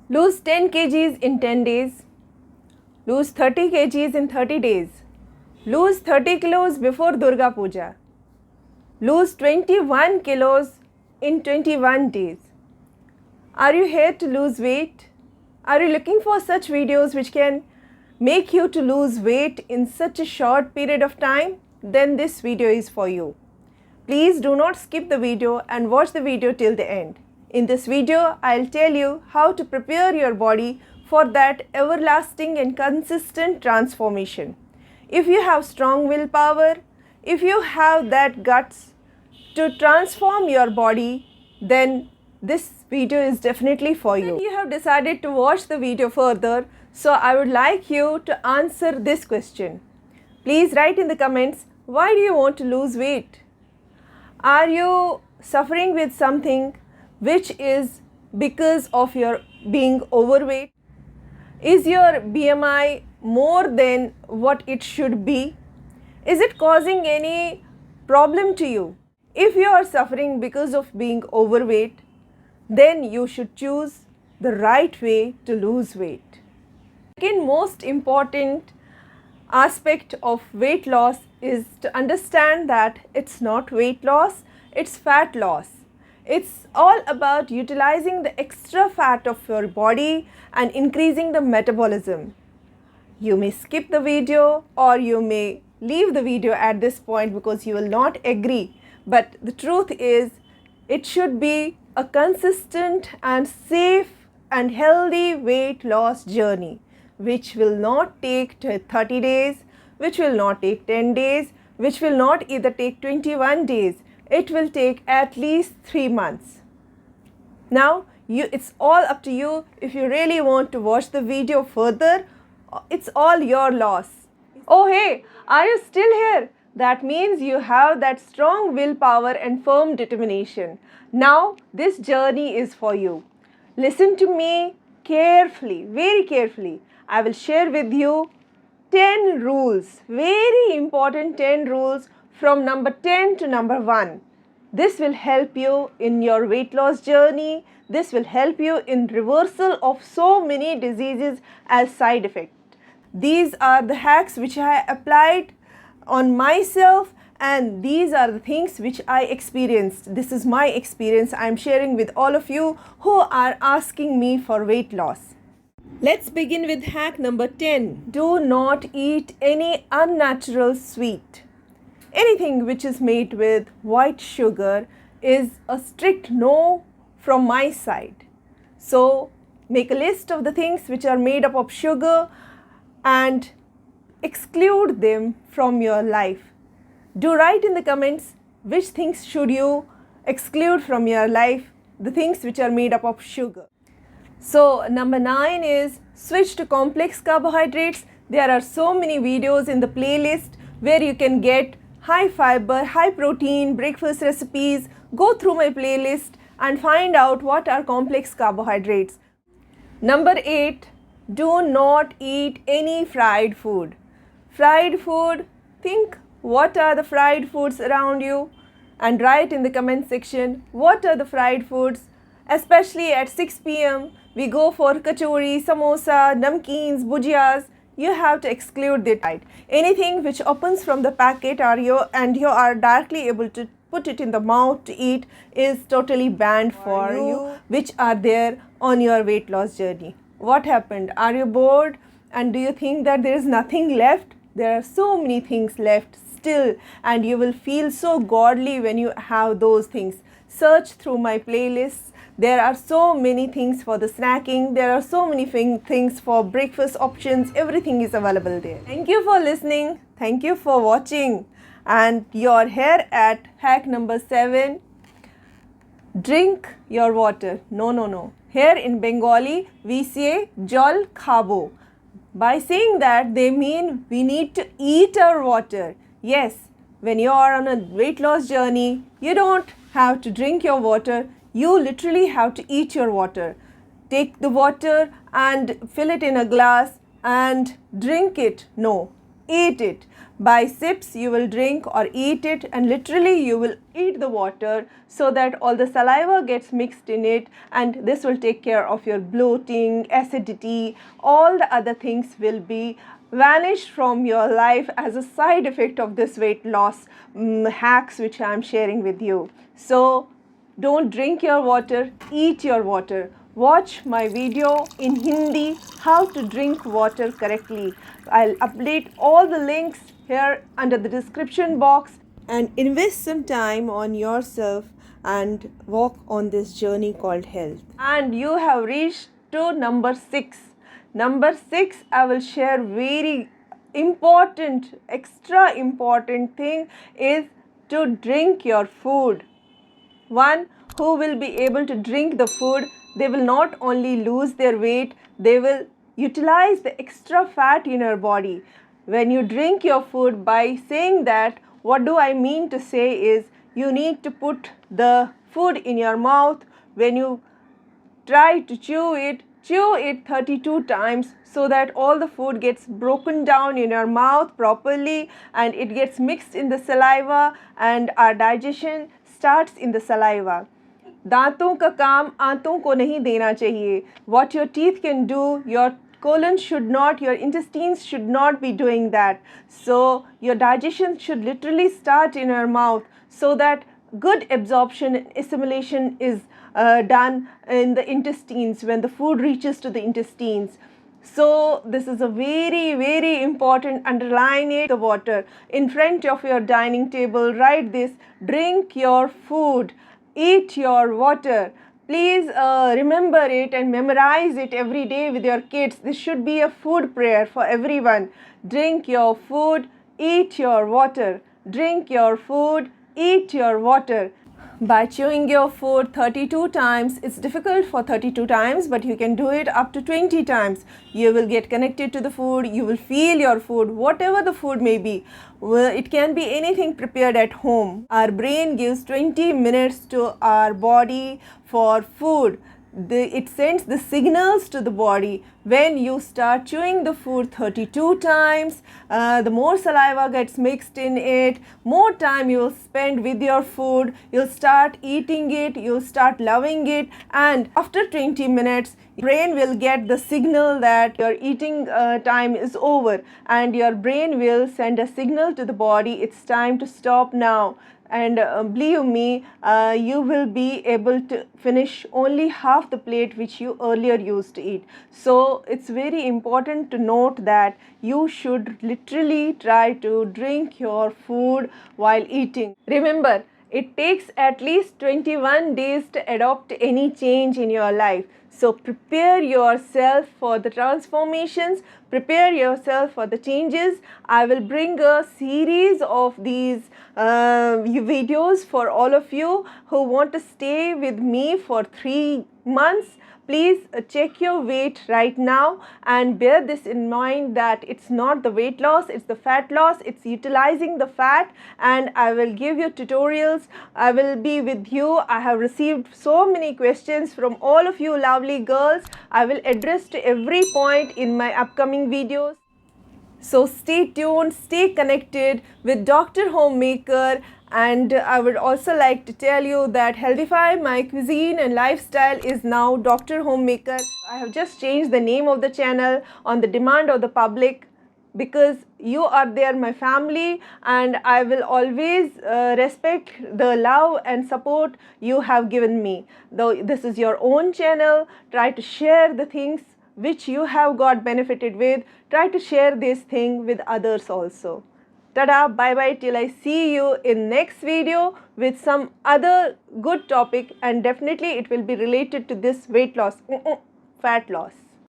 Lose 10 kgs in 10 days. Lose 30 kgs in 30 days. Lose 30 kilos before Durga Puja. Lose 21 kilos in 21 days. Are you here to lose weight? Are you looking for such videos which can make you to lose weight in such a short period of time? Then this video is for you. Please do not skip the video and watch the video till the end. In this video, I'll tell you how to prepare your body for that everlasting and consistent transformation. If you have strong willpower, if you have that guts to transform your body, then this video is definitely for you. You have decided to watch the video further, so I would like you to answer this question. Please write in the comments, why do you want to lose weight? Are you suffering with something which is because of your being overweight? Is your BMI more than what it should be? Is it causing any problem to you? If you are suffering because of being overweight, then you should choose the right way to lose weight. Second most important aspect of weight loss is to understand that it's not weight loss, it's fat loss. It's all about utilizing the extra fat of your body and increasing the metabolism. You may skip the video or you may leave the video at this point because you will not agree. But the truth is, it should be a consistent and safe and healthy weight loss journey, which will not take 30 days, which will not take 10 days, which will not either take 21 days. It will take at least 3 months. Now, it's all up to you. If you really want to watch the video further, it's all your loss. Oh hey, are you still here? That means you have that strong willpower and firm determination. Now, this journey is for you. Listen to me carefully, very carefully. I will share with you 10 rules, very important 10 rules from number 10 to number 1. This will help you in your weight loss journey. This will help you in reversal of so many diseases as side effect. These are the hacks which I applied on myself, and these are the things which I experienced. This is my experience I am sharing with all of you who are asking me for weight loss. Let's begin with hack number 10. Do not eat any unnatural sweet. Anything which is made with white sugar is a strict no from my side. So make a list of the things which are made up of sugar and exclude them from your life. Do write in the comments which things should you exclude from your life, the things which are made up of sugar. So number 9 is switch to complex carbohydrates. There are so many videos in the playlist where you can get high fiber, high protein breakfast recipes. Go through my playlist and find out what are complex carbohydrates. Number 8, do not eat any fried food. Fried food, think what are the fried foods around you and write in the comment section what are the fried foods. Especially at 6 p.m. we go for kachori, samosa, namkeens, bhujiyas. You have to exclude that. Anything which opens from the packet you are directly able to put it in the mouth to eat is totally banned for you, which are there on your weight loss journey. What happened? Are you bored and do you think that there is nothing left? There are so many things left still, and you will feel so godly when you have those things. Search through my playlists. There are so many things for the snacking. There are so many things for breakfast options. Everything is available there. Thank you for listening. Thank you for watching. And you're here at hack number 7. Drink your water. No. Here in Bengali, we say jal khabo. By saying that, they mean we need to eat our water. Yes, when you are on a weight loss journey, you don't have to drink your water. You literally have to eat your water. Take the water and fill it in a glass and drink it. No, eat it. By sips you will drink or eat it, and literally you will eat the water so that all the saliva gets mixed in it, and this will take care of your bloating, acidity, all the other things will be vanished from your life as a side effect of this weight loss hacks which I am sharing with you. So don't drink your water, eat your water. Watch my video in Hindi, how to drink water correctly. I'll update all the links here under the description box, and invest some time on yourself and walk on this journey called health. And you have reached to number 6. Number 6, I will share very important, extra important thing is to drink your food. One who will be able to drink the food, they will not only lose their weight, they will utilize the extra fat in your body. When you drink your food, by saying that, what do I mean to say is, you need to put the food in your mouth. When you try to chew it 32 times so that all the food gets broken down in your mouth properly and it gets mixed in the saliva, and our digestion starts in the saliva. दांतों का काम आंतों को नहीं देना चाहिए. What your teeth can do, your colon should not, your intestines should not be doing that. So your digestion should literally start in your mouth so that good absorption and assimilation is done in the intestines when the food reaches to the intestines. So this is a very, very important. Underline it, the water in front of your dining table. Write this: drink your food, eat your water. Please remember it and memorize it every day with your kids. This should be a food prayer for everyone. Drink your food, eat your water. Drink your food, eat your water. By chewing your food 32 times, it's difficult for 32 times, but you can do it up to 20 times. You will get connected to the food, you will feel your food, whatever the food may be. Well, it can be anything prepared at home. Our brain gives 20 minutes to our body for food. It sends the signals to the body. When you start chewing the food 32 times, the more saliva gets mixed in it, more time you will spend with your food, you'll start eating it, you'll start loving it, and after 20 minutes, brain will get the signal that your eating time is over, and your brain will send a signal to the body, it's time to stop now. And believe me, you will be able to finish only half the plate which you earlier used to eat. So it's very important to note that you should literally try to drink your food while eating. Remember, it takes at least 21 days to adopt any change in your life. So prepare yourself for the transformations, prepare yourself for the changes. I will bring a series of these videos for all of you who want to stay with me for 3 months. Please check your weight right now and bear this in mind that it's not the weight loss, it's the fat loss, it's utilizing the fat, and I will give you tutorials. I will be with you. I have received so many questions from all of you lovely girls. I will address to every point in my upcoming videos. So stay tuned, stay connected with Dr. Homemaker. And I would also like to tell you that Healthify my cuisine and lifestyle is now Dr. Homemaker. I have just changed the name of the channel on the demand of the public because you are there, my family, and I will always respect the love and support you have given me. Though this is your own channel, try to share the things which you have got benefited with. Try to share this thing with others also. Tada, bye bye till I see you in next video with some other good topic, and definitely it will be related to this weight loss, fat loss.